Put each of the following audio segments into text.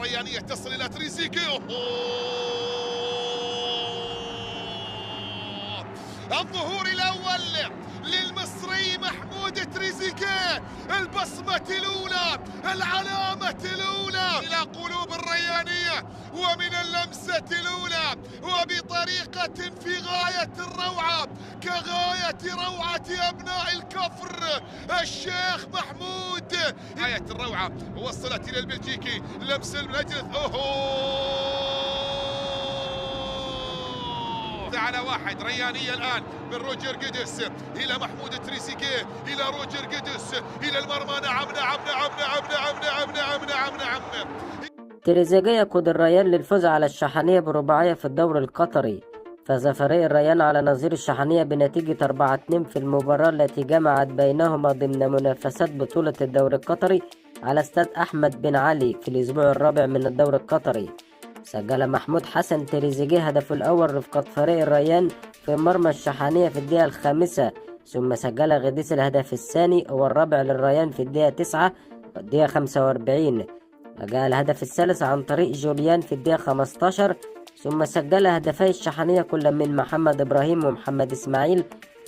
الريانية تصل إلى تريزيجيه. الظهور الأول للمصري محمود تريزيجيه، البصمة الأولى، العلامة الأولى إلى قلوب الريانية، ومن اللمسة الأولى وبطريقة في غاية الروعة، كغاية روعة أبناء الكفر الشيخ محمود. غاية الروعة وصلت إلى البلجيكي، لمس المجلس. على واحد ريانية الآن من روجر جيدس إلى محمود تريزيجيه، إلى روجر جيدس، إلى المرمى. نعم نعم نعم نعم نعم نعم نعم نعم نعم. تريزيجيه يقود الريان للفوز على الشحنية برباعية في الدوري القطري. فاز فريق الريان على نظير الشحنية بنتيجة 4-2 في المباراة التي جمعت بينهما ضمن منافسات بطولة الدوري القطري على استاد أحمد بن علي في الأسبوع الرابع من الدوري القطري. سجل محمود حسن تريزيجيه هدفه الأول رفقة فريق الريان في مرمى الشحنية في الدقيقة 5، ثم سجل غديس الهدف الثاني والرابع للريان في الدقيقة 9 والدقيقة 45. وجاء الهدف الثالث عن طريق جوليان في الدقيقة 15، ثم سجل هدفي الشحنية كل من محمد إبراهيم ومحمد إسماعيل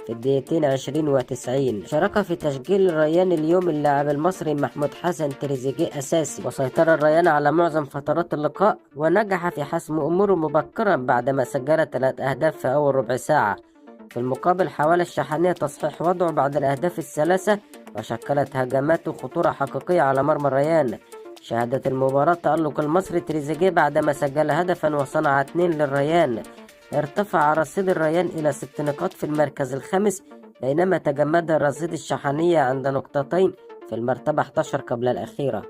في الدقيقتين 20 و90. شارك في تسجيل الريان اليوم اللاعب المصري محمود حسن تريزيجيه أساسي، وسيطر الريان على معظم فترات اللقاء ونجح في حسم أموره مبكرا بعدما سجل 3 أهداف في أول ربع ساعة. في المقابل حاول الشحنية تصحيح وضعه بعد الأهداف الثلاثة، وشكلت هجماته خطورة حقيقية على مرمى الريان. شهدت المباراة تألق المصري تريزيجيه بعدما سجل هدفا وصنع 2 للريان. ارتفع رصيد الريان إلى 6 نقاط في المركز الخامس، بينما تجمد رصيد الشحنية عند نقطتين في المرتبة 11 قبل الأخيرة.